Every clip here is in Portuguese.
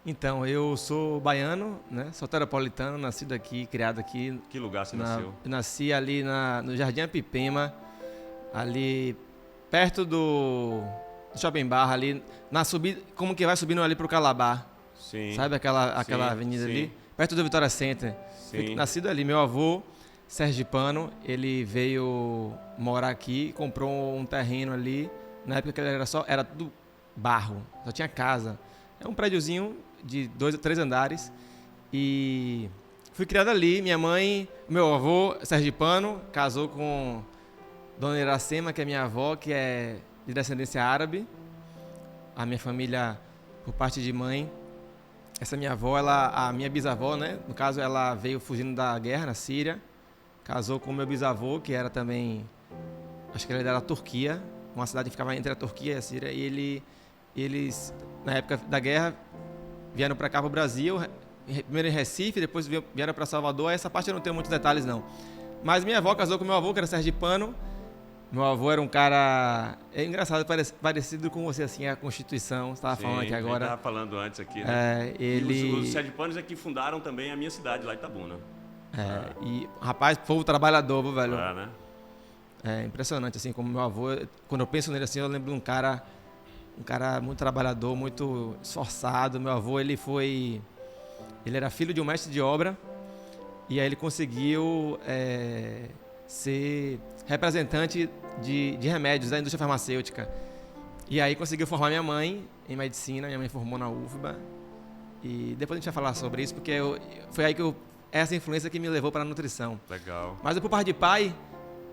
Então, eu sou baiano, né? Soteropolitano, nascido aqui, criado aqui. Que lugar você nasceu? Eu nasci ali no Jardim Apipema, ali perto do Shopping Barra, ali na subida, como que vai subindo ali pro Calabar. Sim. Sabe aquela Sim, avenida sim. ali? Perto do Vitória Center. Sim. Nascido ali. Meu avô, sergipano, ele veio morar aqui, comprou um terreno ali. Na época que ele era tudo barro, só tinha casa. É um prédiozinho de 2 ou 3 andares. E fui criado ali. Meu avô, sergipano, casou com Dona Iracema, que é minha avó, que é de descendência árabe. A minha família, por parte de mãe, essa minha avó, a minha bisavó, né? No caso, ela veio fugindo da guerra na Síria. Casou com o meu bisavô, que era também, acho que ele era da Turquia, uma cidade que ficava entre a Turquia e a Síria. E eles, na época da guerra, vieram para cá, para o Brasil, primeiro em Recife, depois vieram para Salvador. Essa parte eu não tenho muitos detalhes, não. Mas minha avó casou com meu avô, que era sergipano. Meu avô era um cara... É engraçado, parecido com você, assim, a Constituição. Você estava falando aqui agora. Estava falando antes aqui, né? Ele... Os sergipanos é que fundaram também a minha cidade, lá em Itabuna. E, rapaz, povo trabalhador, velho. Né? É impressionante, assim, como meu avô... Quando eu penso nele, assim, eu lembro de um cara muito trabalhador, muito esforçado. Meu avô, ele era filho de um mestre de obra. E aí ele conseguiu ser representante de remédios da indústria farmacêutica. E aí conseguiu formar minha mãe em medicina. Minha mãe formou na UFBA. E depois a gente vai falar sobre isso, porque foi aí que essa influência que me levou para a nutrição. Legal. Mas por parte de pai,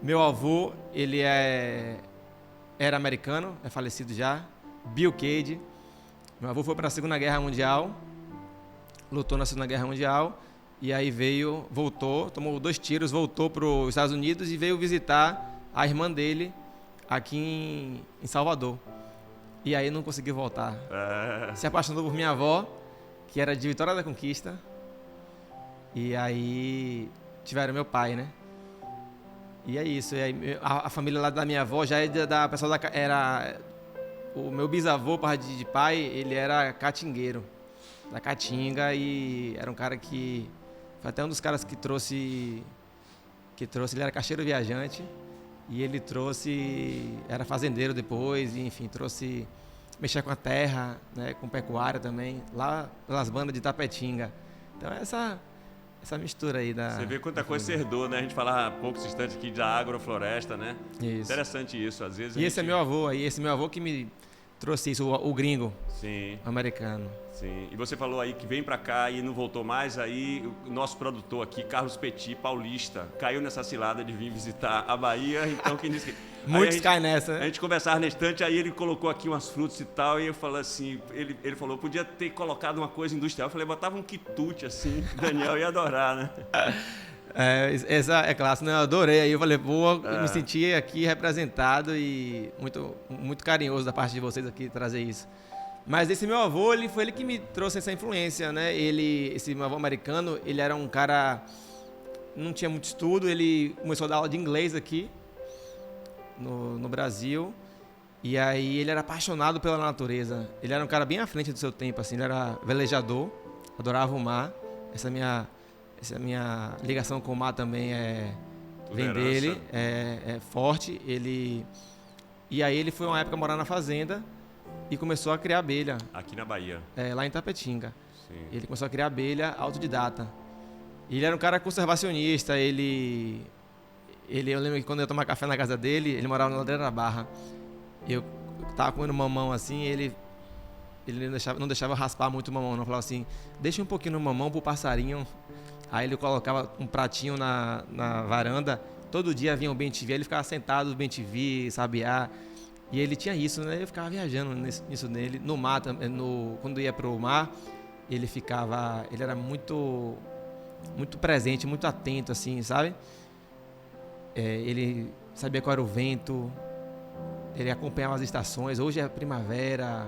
meu avô, ele era americano, é falecido já, Bill Cade. Meu avô foi para a Segunda Guerra Mundial, lutou na Segunda Guerra Mundial, e aí voltou, tomou 2 tiros, voltou para os Estados Unidos e veio visitar a irmã dele aqui em Salvador. E aí não conseguiu voltar. Se apaixonou por minha avó, que era de Vitória da Conquista. E aí tiveram meu pai, né? E é isso. E aí, a família lá da minha avó já é da pessoa era o meu bisavô, parte de pai, ele era catingueiro da Caatinga, e era um cara que foi até um dos caras que trouxe, ele era caixeiro viajante, e ele era fazendeiro depois, e, enfim, mexia com a terra, né, com pecuária também, lá pelas bandas de Tapetinga. Então essa mistura aí da... Você vê quanta coisa você herdou, né? A gente falava há poucos instantes aqui da agrofloresta, né? Isso. Interessante isso, às vezes... Esse é meu avô aí, esse meu avô que me trouxe isso, o gringo. Sim. Americano. Sim. E você falou aí que vem pra cá e não voltou mais, aí o nosso produtor aqui, Carlos Petit, paulista, caiu nessa cilada de vir visitar a Bahia, então quem disse que... Muitos caem nessa, né? A gente conversava na estante, aí ele colocou aqui umas frutas e tal, e eu falei assim, ele falou, podia ter colocado uma coisa industrial, eu falei, botava um quitute assim, Daniel ia adorar, né? Essa é clássica, né? Eu adorei aí, eu falei, me senti aqui representado e muito, muito carinhoso da parte de vocês aqui trazer isso. Mas esse meu avô, foi ele que me trouxe essa influência, né? Esse meu avô americano, ele era um cara, não tinha muito estudo, ele começou a dar aula de inglês aqui no Brasil, e aí ele era apaixonado pela natureza. Ele era um cara bem à frente do seu tempo, assim, ele era velejador, adorava o mar. Essa minha ligação com o mar também vem dele, é forte. E aí ele foi uma época morar na fazenda e começou a criar abelha. Aqui na Bahia. Lá em Tapetinga. Sim. Ele começou a criar abelha autodidata. E ele era um cara conservacionista, eu lembro que quando eu ia tomar café na casa dele, ele morava na Ladeira da Barra. Eu tava comendo mamão assim, ele não deixava eu raspar muito o mamão, não. Falava assim, deixa um pouquinho no mamão pro passarinho. Aí ele colocava um pratinho na varanda, todo dia vinha um bem-te-vi, ele ficava sentado no bem-te-vi, sabiá. E ele tinha isso, né? Eu ficava viajando nisso nele. No mar, quando ia pro mar, ele era muito, muito presente, muito atento, assim, sabe? Ele sabia qual era o vento, ele acompanhava as estações. Hoje é primavera,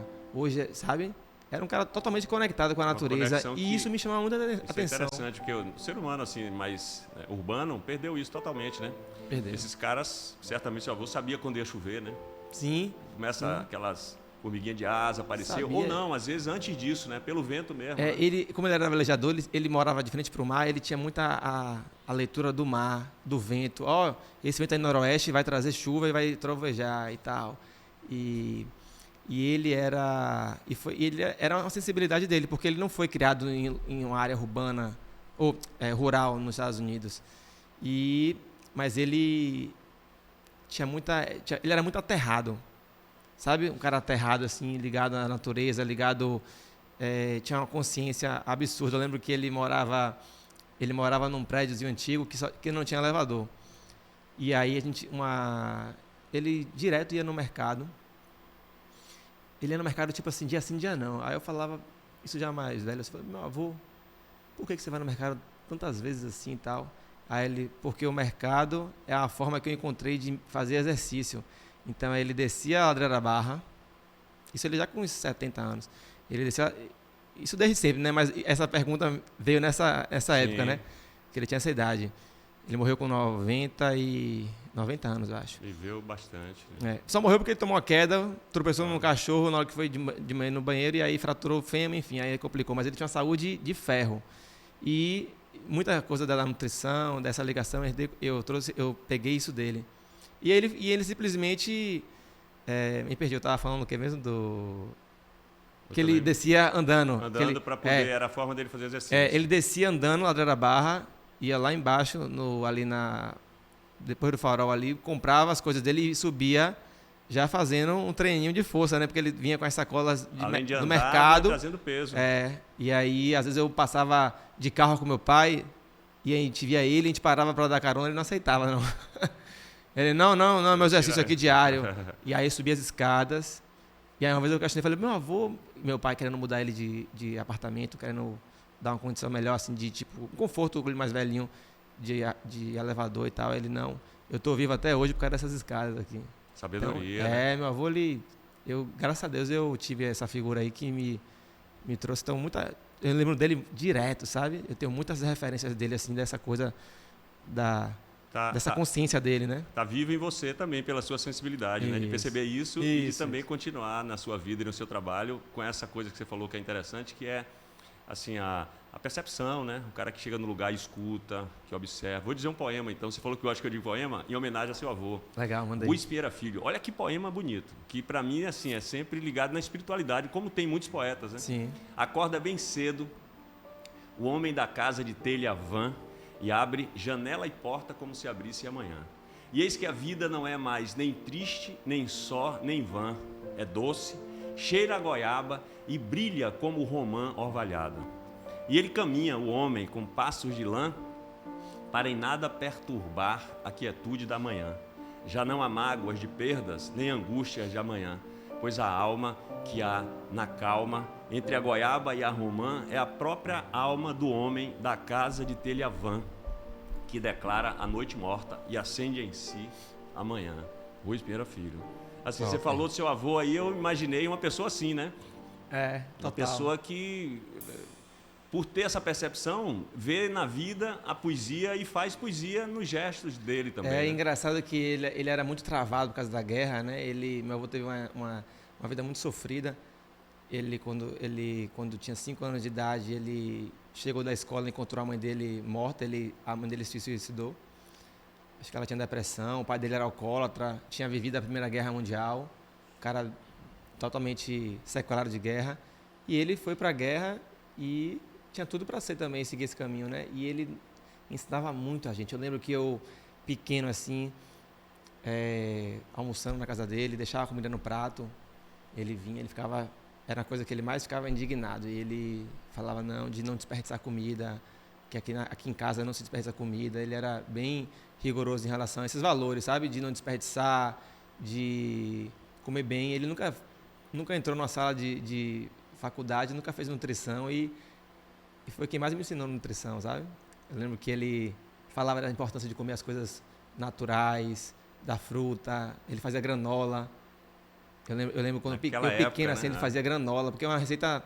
sabe? Era um cara totalmente conectado com a natureza, e isso me chamava muita atenção. Isso é interessante, porque o ser humano assim, mais urbano perdeu isso totalmente, né? Perdeu. Esses caras, certamente seu avô sabia quando ia chover, né? Sim. Começa aquelas formiguinha de asa apareceu, Sabia. ou não, às vezes antes disso, né? Pelo vento mesmo. É, Né? como ele era velejador, ele morava de frente para o mar, ele tinha muita a leitura do mar, do vento. Ó, esse vento aí no noroeste vai trazer chuva e vai trovejar e tal. E ele era ele era uma sensibilidade dele, porque ele não foi criado em uma área urbana ou rural nos Estados Unidos. Mas ele ele era muito aterrado, sabe? Um cara aterrado assim, ligado à natureza, ligado tinha uma consciência absurda. Eu lembro que ele morava num prédiozinho antigo que não tinha elevador. E aí ele direto ia no mercado. Ele ia no mercado tipo assim, dia sim, dia não. Aí eu falava, isso já mais velho, eu falei, meu avô, por que você vai no mercado tantas vezes assim e tal? Aí ele, porque o mercado é a forma que eu encontrei de fazer exercício. Então ele descia a ladeira da Barra, isso ele já com uns 70 anos. Ele descia, isso desde sempre, né? Mas essa pergunta veio nessa época, né? Que ele tinha essa idade. Ele morreu com 90 anos, eu acho. Viveu bastante. Né? Só morreu porque ele tomou uma queda, tropeçou num cachorro na hora que foi de manhã no banheiro e aí fraturou o fêmur, enfim, aí complicou. Mas ele tinha uma saúde de ferro. E muita coisa da nutrição, dessa ligação, eu peguei isso dele. E ele simplesmente... me perdi, eu estava falando o que mesmo? Que ele descia andando. Andando para poder, era a forma dele fazer exercício. Ele descia andando, ladeira barra, ia lá embaixo, depois do farol ali, comprava as coisas dele e subia já fazendo um treininho de força, né? Porque ele vinha com as sacolas do mercado. Trazendo peso. E aí, às vezes eu passava de carro com meu pai e a gente via ele, a gente parava para dar carona, ele não aceitava, não. Ele, não, meu exercício aqui diário. E aí subia as escadas. E aí uma vez eu questionei, falei, meu pai querendo mudar ele de apartamento, querendo dar uma condição melhor, assim, de tipo, um conforto mais velhinho de elevador e tal. Ele, não, eu tô vivo até hoje por causa dessas escadas aqui. Sabedoria. Então, né? Meu avô, graças a Deus, eu tive essa figura aí que me trouxe tão muita... Eu lembro dele direto, sabe? Eu tenho muitas referências dele, assim, dessa coisa dessa consciência dele, né? Tá vivo em você também pela sua sensibilidade, né? De perceber isso e de também continuar na sua vida e no seu trabalho com essa coisa que você falou que é interessante, que é assim a percepção, né? O cara que chega no lugar e escuta, que observa. Vou dizer um poema, então. Você falou que eu acho que eu digo poema em homenagem a seu avô. Legal, manda aí. Rui Spieira Filho. Olha que poema bonito, que para mim assim é sempre ligado na espiritualidade, como tem muitos poetas, né? Sim. Acorda bem cedo, o homem da casa de telha vã, e abre janela e porta como se abrisse amanhã. E eis que a vida não é mais nem triste, nem só, nem vã. É doce, cheira a goiaba e brilha como romã orvalhada. E ele caminha, o homem, com passos de lã, para em nada perturbar a quietude da manhã. Já não há mágoas de perdas, nem angústias de amanhã, pois a alma que há na calma entre a goiaba e a romã é a própria alma do homem da casa de telha vã, que declara a noite morta e acende em si a manhã. Rui Spieira Filho. Assim, você falou do seu avô aí, eu imaginei uma pessoa assim, né? Total. Uma pessoa que, por ter essa percepção, vê na vida a poesia e faz poesia nos gestos dele também. É engraçado que ele era muito travado por causa da guerra, né? Meu avô teve uma vida muito sofrida. Quando tinha 5 anos de idade, ele chegou da escola e encontrou a mãe dele morta. A mãe dele se suicidou. Acho que ela tinha depressão, o pai dele era alcoólatra, tinha vivido a Primeira Guerra Mundial, cara totalmente sequelado de guerra. E ele foi para a guerra e tinha tudo para ser também, seguir esse caminho, né? E ele ensinava muito a gente. Eu lembro que eu, pequeno assim, almoçando na casa dele, deixava a comida no prato, ele vinha, ele ficava... Era a coisa que ele mais ficava indignado. E ele falava de não desperdiçar comida, que aqui em casa não se desperdiça comida. Ele era bem rigoroso em relação a esses valores, sabe? De não desperdiçar, de comer bem. Ele nunca entrou numa sala de faculdade, nunca fez nutrição e foi quem mais me ensinou nutrição, sabe? Eu lembro que ele falava da importância de comer as coisas naturais, da fruta. Ele fazia granola. Eu lembro quando eu pequeno, assim, ele fazia granola, porque é uma receita,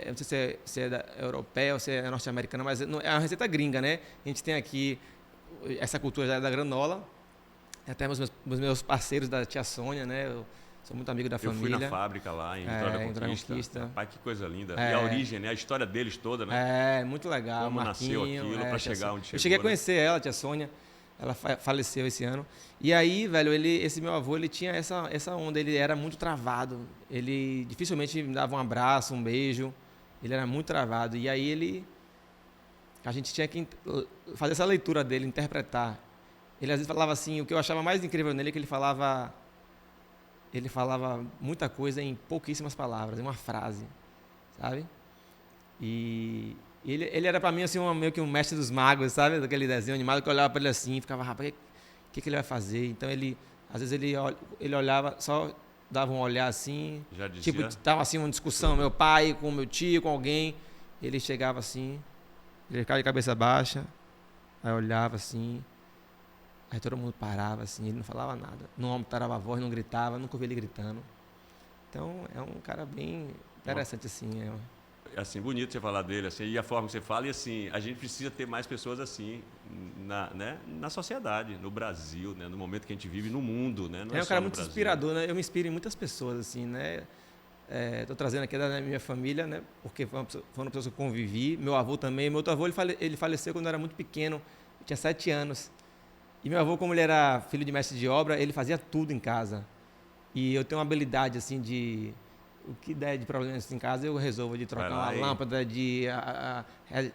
não sei se é europeia ou se é norte-americana, mas é uma receita gringa, né? A gente tem aqui essa cultura já da granola, até os meus parceiros da tia Sônia, né? Sou muito amigo da Eu família. fui na fábrica lá, em Vitória da Conquista. Rapaz, que coisa linda. E a origem, né? A história deles toda, né? Muito legal. Como Marquinho, nasceu aquilo para chegar onde chegou. Eu cheguei a né? conhecer ela, a tia Sônia. Ela faleceu esse ano. E aí, velho, esse meu avô, ele tinha essa onda. Ele era muito travado. Ele dificilmente me dava um abraço, um beijo. Ele era muito travado. E aí a gente tinha que fazer essa leitura dele, interpretar. Ele às vezes falava assim, o que eu achava mais incrível nele é que ele falava muita coisa em pouquíssimas palavras, em uma frase, sabe? E ele era pra mim assim, meio que um mestre dos magos, sabe? Daquele desenho animado que eu olhava pra ele assim, ficava, rapaz, o que ele vai fazer? Então às vezes ele olhava, só dava um olhar assim, Já dizia. tipo, tava assim uma discussão, meu pai com meu tio, com alguém, ele chegava assim, ele ficava de cabeça baixa, aí olhava assim, aí todo mundo parava assim, ele não falava nada, não aumentava a voz, não gritava, nunca ouvi ele gritando. Então é um cara bem interessante assim, Assim, bonito você falar dele, assim, e a forma que você fala, e assim, a gente precisa ter mais pessoas assim na sociedade, no Brasil, né, no momento que a gente vive, no mundo, né? Não é um só cara no muito Brasil. inspirador, né? Eu me inspiro em muitas pessoas, assim, né? Estou trazendo aqui da minha família, né? Porque foram pessoas que eu convivi. Meu avô também. Meu outro avô, ele faleceu quando eu era muito pequeno. Eu tinha 7 anos. E meu avô, como ele era filho de mestre de obra, ele fazia tudo em casa. E eu tenho uma habilidade, assim, de... O que der de problemas em casa, eu resolvo. De trocar uma lâmpada,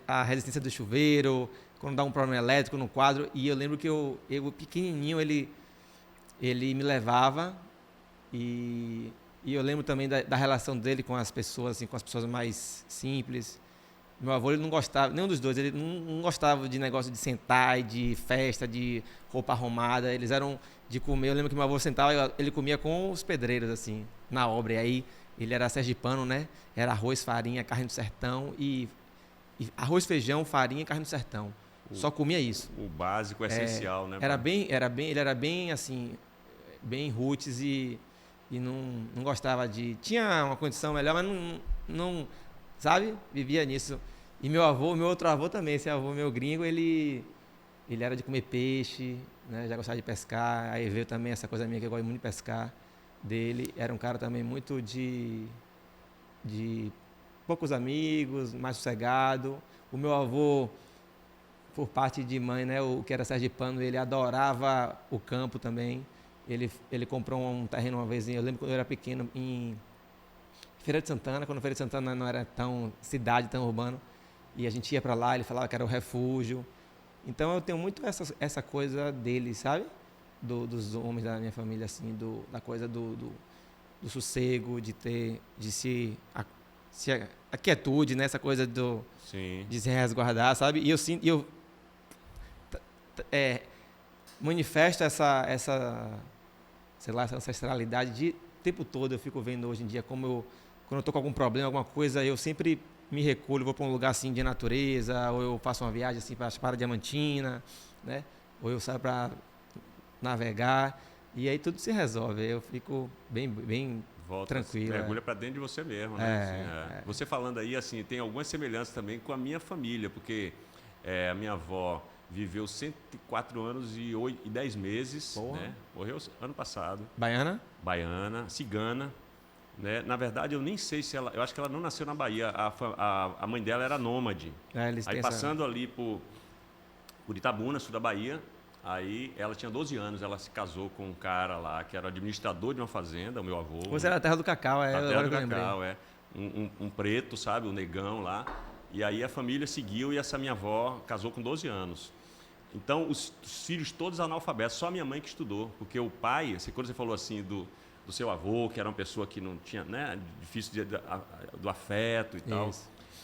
a resistência do chuveiro, quando dá um problema elétrico no quadro. E eu lembro que eu pequenininho, ele me levava e eu lembro também da relação dele com as pessoas, assim, com as pessoas mais simples. Meu avô, ele não gostava, nenhum dos dois, ele não gostava de negócio de sentar e de festa, de roupa arrumada. Eles eram de comer. Eu lembro que meu avô sentava, ele comia com os pedreiros, assim, na obra. E aí, ele era sergipano, né? Era arroz, farinha, carne do sertão e arroz, feijão, farinha e carne do sertão. Só comia isso. O básico, essencial, né? Ele era bem, assim, bem roots e não gostava de... Tinha uma condição melhor, mas não sabe? Vivia nisso. E meu outro avô também, esse avô meu gringo, ele era de comer peixe, né? Já gostava de pescar. Aí veio também essa coisa minha que eu gosto muito de pescar dele. Era um cara também muito de poucos amigos, mais sossegado. O meu avô, por parte de mãe, né, o que era sergipano, ele adorava o campo também. Ele comprou um terreno uma vez, eu lembro quando eu era pequeno, em Feira de Santana, quando Feira de Santana não era tão cidade, tão urbano, e a gente ia para lá, ele falava que era o refúgio. Então eu tenho muito essa coisa dele, sabe? Dos homens da minha família, assim, da coisa do sossego, a quietude, né? Essa coisa de se resguardar, sabe? E eu sinto, manifesto essa sei lá, essa ancestralidade de tempo todo. Eu fico vendo hoje em dia como quando eu tô com algum problema, alguma coisa, eu sempre me recolho, vou para um lugar assim de natureza, ou eu faço uma viagem assim para Diamantina, né? Ou eu saio para navegar e aí tudo se resolve. Eu fico bem tranquilo. Mergulha para dentro de você mesmo, né? Você falando aí, assim, tem algumas semelhanças também com a minha família, porque a minha avó viveu 104 anos e 10 meses, né? Morreu ano passado. Baiana, cigana, né? Na verdade, eu nem sei se eu acho que ela não nasceu na Bahia. A mãe dela era nômade. Aí passando ali por Itabuna, sul da Bahia, aí ela tinha 12 anos, ela se casou com um cara lá que era administrador de uma fazenda, o meu avô. Você era a terra do cacau, A terra do cacau, um preto, sabe, um negão lá. E aí a família seguiu e essa minha avó casou com 12 anos. Então, os filhos todos analfabetos, só a minha mãe que estudou, porque o pai, quando você falou assim do seu avô, que era uma pessoa que não tinha, né, difícil do afeto e tal.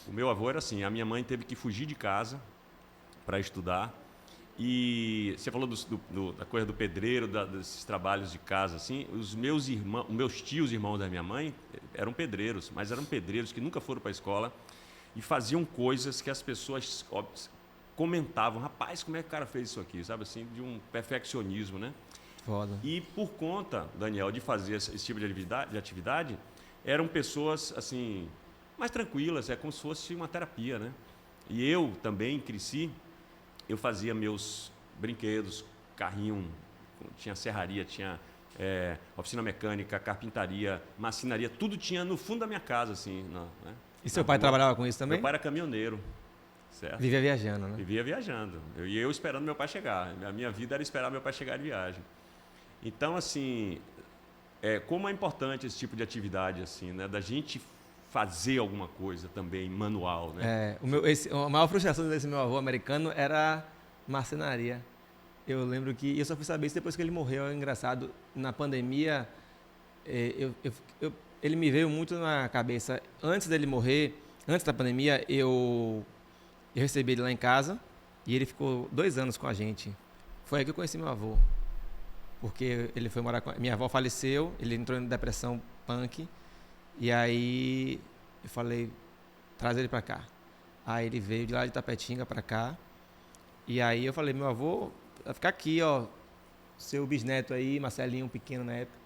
O meu avô era assim, a minha mãe teve que fugir de casa para estudar. E você falou da coisa do pedreiro, desses trabalhos de casa, assim. Os meus tios, irmãos da minha mãe, eram pedreiros, mas eram pedreiros que nunca foram para a escola e faziam coisas que as pessoas comentavam, rapaz, como é que o cara fez isso aqui, sabe assim, de um perfeccionismo, né? Foda. E por conta, Daniel, de fazer esse tipo de atividade, eram pessoas assim mais tranquilas, como se fosse uma terapia, né? E eu também cresci, eu fazia meus brinquedos, carrinho, tinha serraria, tinha oficina mecânica, carpintaria, marcenaria, tudo tinha no fundo da minha casa, assim. Né? E seu pai trabalhava com isso também? Meu pai era caminhoneiro. Certo? Vivia viajando, né? Vivia viajando. Eu esperando meu pai chegar. A minha vida era esperar meu pai chegar de viagem. Então, assim, como é importante esse tipo de atividade, assim, né? Da gente fazer alguma coisa também, manual, né? A maior frustração desse meu avô americano era marcenaria. Eu lembro que eu só fui saber isso depois que ele morreu. É engraçado, na pandemia, ele me veio muito na cabeça. Antes dele morrer, antes da pandemia, eu recebi ele lá em casa e ele ficou 2 anos com a gente. Foi aí que eu conheci meu avô. Porque ele foi morar com... Minha avó faleceu, ele entrou em depressão punk. E aí eu falei, traz ele pra cá. Aí ele veio de lá de Tapetinga pra cá. E aí eu falei, meu avô vai ficar aqui, ó. Seu bisneto aí, Marcelinho, pequeno na época.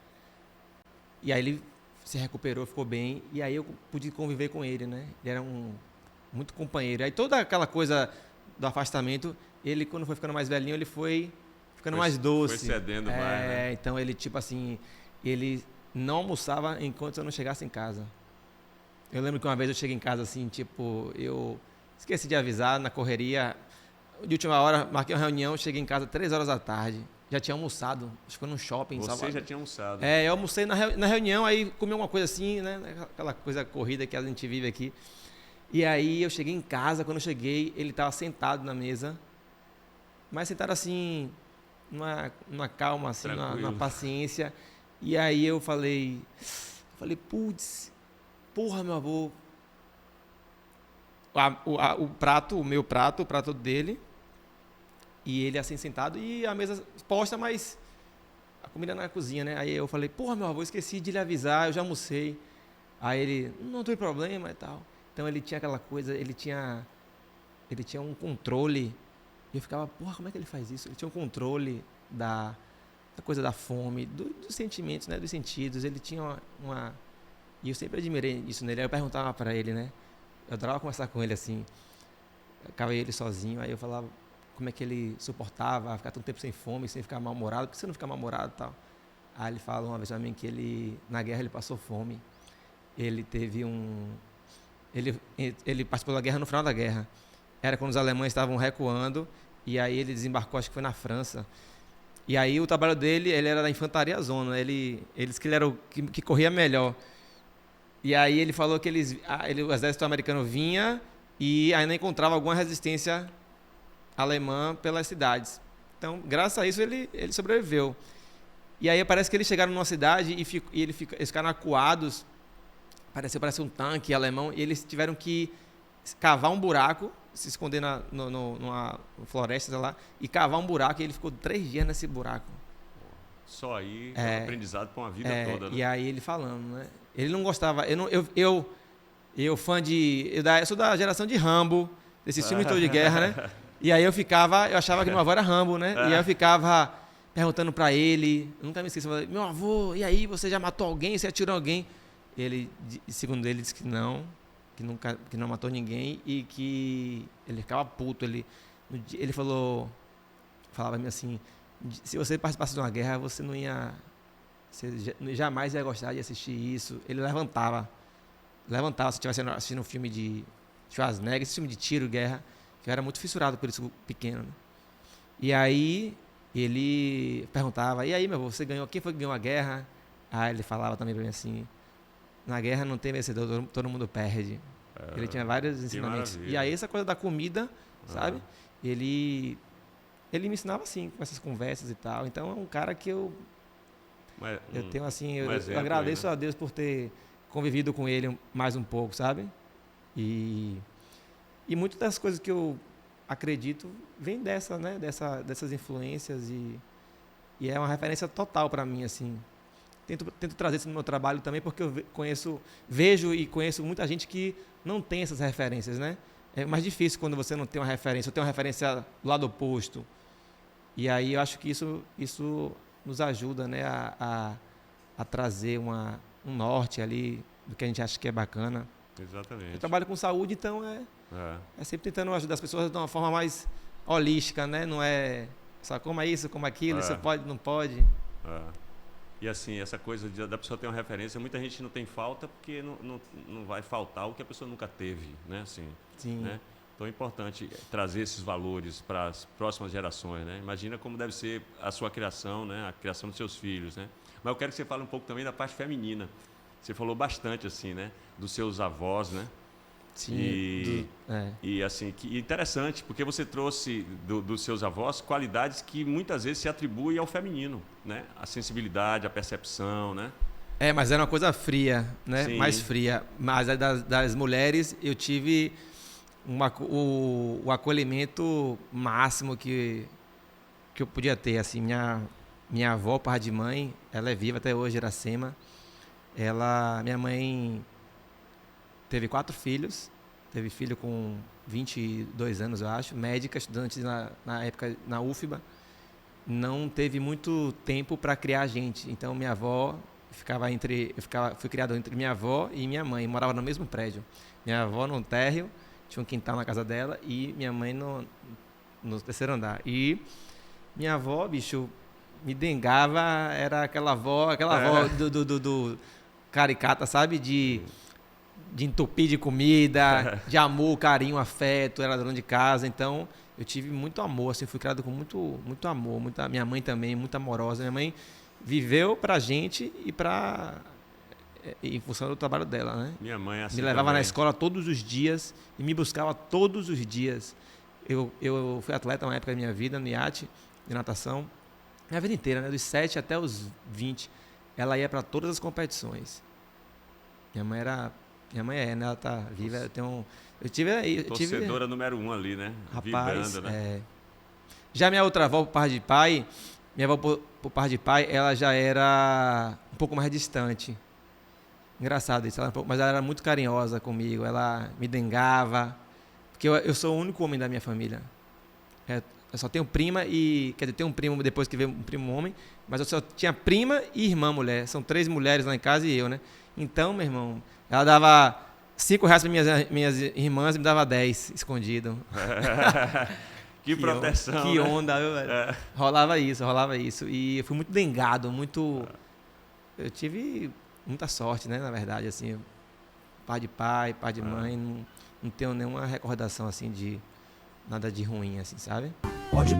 E aí ele se recuperou, ficou bem. E aí eu pude conviver com ele, né? Ele era muito companheiro. Aí toda aquela coisa do afastamento, ele quando foi ficando mais velhinho, ele foi ficando mais doce. Foi cedendo mais, né? Então ele tipo assim, ele não almoçava enquanto eu não chegasse em casa. Eu lembro que uma vez eu cheguei em casa assim, tipo, eu esqueci de avisar na correria. De última hora, marquei uma reunião, cheguei em casa 3 horas da tarde. Já tinha almoçado, acho que foi num shopping em Salvador. Você já tinha almoçado. Eu almocei na reunião, aí comi uma coisa assim, né? Aquela coisa corrida que a gente vive aqui. E aí eu cheguei em casa, quando eu cheguei, ele estava sentado na mesa, mas sentado assim, numa calma, assim, numa paciência. E aí eu falei, putz, porra, meu avô. O meu prato, o prato dele, e ele assim sentado, e a mesa posta, mas a comida na cozinha, né? Aí eu falei, porra, meu avô, esqueci de lhe avisar, eu já almocei. Aí ele, não tem problema e tal. Então ele tinha aquela coisa, ele tinha um controle. E eu ficava, porra, como é que ele faz isso? Ele tinha um controle da coisa da fome, dos sentimentos, né? Dos sentidos. Ele tinha uma... E eu sempre admirei isso nele. Aí eu perguntava pra ele, né? Eu adorava conversar com ele assim. Ficava ele sozinho, aí eu falava como é que ele suportava ficar tanto tempo sem fome, sem ficar mal-humorado. Por que você não fica mal-humorado e tal? Aí ele fala uma vez pra mim que na guerra ele passou fome. Ele teve Ele participou da guerra no final da guerra. Era quando os alemães estavam recuando, e aí ele desembarcou, acho que foi na França. E aí o trabalho dele, ele era da infantaria zona, ele disse que ele era o que corria melhor. E aí ele falou que o exército americano vinha e ainda encontrava alguma resistência alemã pelas cidades. Então, graças a isso, ele sobreviveu. E aí parece que eles chegaram numa cidade e eles ficaram acuados. Parece um tanque alemão, e eles tiveram que cavar um buraco, se esconder numa floresta lá, e cavar um buraco, e ele ficou 3 dias nesse buraco. Só aí é um aprendizado para uma vida toda, né? E aí ele falando, né? Ele não gostava, eu sou da geração de Rambo, desses filmes todos de guerra, né? E aí eu achava que meu avô era Rambo, né? E aí eu ficava perguntando para ele, eu nunca me esqueço, meu avô, e aí, você já matou alguém, você atirou alguém? Ele, segundo ele, disse que não matou ninguém e que ele ficava puto. Ele falava pra mim assim, se você participasse de uma guerra, você jamais ia gostar de assistir isso. Ele levantava se estivesse assistindo um filme de Schwarzenegger, esse filme de tiro, guerra, que eu era muito fissurado por isso pequeno, né? E aí ele perguntava, e aí, meu avô, você ganhou, quem foi que ganhou a guerra? Aí ele falava também pra mim assim, na guerra não tem vencedor, todo mundo perde. Ele tinha vários ensinamentos. E aí essa coisa da comida, sabe? Ele me ensinava assim, com essas conversas e tal. Então é um cara que eu tenho assim, eu agradeço a Deus por ter convivido com ele mais um pouco, sabe? E muitas das coisas que eu acredito vem dessas influências e é uma referência total para mim, assim. Tento trazer isso no meu trabalho também, porque eu vejo e conheço muita gente que não tem essas referências, né? É mais difícil quando você não tem uma referência, ou tem uma referência do lado oposto. E aí eu acho que isso nos ajuda, né, a trazer um norte ali do que a gente acha que é bacana. Exatamente. Eu trabalho com saúde, então é sempre tentando ajudar as pessoas de uma forma mais holística, né? Não é só coma isso, coma aquilo, isso pode, não pode. E assim, essa coisa da pessoa ter uma referência, muita gente não tem falta porque não vai faltar o que a pessoa nunca teve, né? Assim, Sim. né? Então é importante trazer esses valores para as próximas gerações, né? Imagina como deve ser a sua criação, né? A criação dos seus filhos, né? Mas eu quero que você fale um pouco também da parte feminina. Você falou bastante assim, né? Dos seus avós, né? Sim. E assim, que interessante, porque você trouxe dos seus avós qualidades que muitas vezes se atribuem ao feminino, né? A sensibilidade, a percepção, né? Mas era uma coisa fria, né? Sim. Mais fria. Mas das mulheres eu tive o acolhimento máximo que eu podia ter. Assim, minha avó, par de mãe, ela é viva até hoje, Iracema. Minha mãe teve 4 filhos, teve filho com 22 anos, eu acho, médica, estudante na época na UFBA. Não teve muito tempo para criar a gente. Então minha avó fui criado entre minha avó e minha mãe, morava no mesmo prédio. Minha avó num térreo, tinha um quintal na casa dela, e minha mãe no terceiro andar. E minha avó, bicho, me dengava, era aquela avó do caricata, sabe? De entupir de comida, de amor, carinho, afeto, era dona de casa. Então eu tive muito amor, assim, fui criado com muito amor. Minha mãe também, muito amorosa. Minha mãe viveu pra gente em função do trabalho dela, né? Minha mãe assim me levava também. Na escola todos os dias e me buscava todos os dias. Eu fui atleta uma época da minha vida, no iate, de natação. Minha vida inteira, né? Dos 7 até os 20. Ela ia para todas as competições. Minha mãe é, né? Ela tá viva. Eu tive Torcedora número 1 ali, né? Rapaz, vibrando, né? Já minha outra avó, por par de pai, ela já era um pouco mais distante. Engraçado isso, mas ela era muito carinhosa comigo, ela me dengava, porque eu sou o único homem da minha família. Eu só tenho prima quer dizer, tenho um primo depois que veio um primo homem, mas eu só tinha prima e irmã mulher. São 3 mulheres lá em casa e eu, né? Então, meu irmão, ela dava R$5 para minhas irmãs e me dava 10 escondido. Que proteção, que né? onda, velho. Rolava isso. E eu fui muito dengado, eu tive muita sorte, né, na verdade, assim. Par de mãe, não tenho nenhuma recordação, assim, de nada de ruim, assim, sabe? Pode.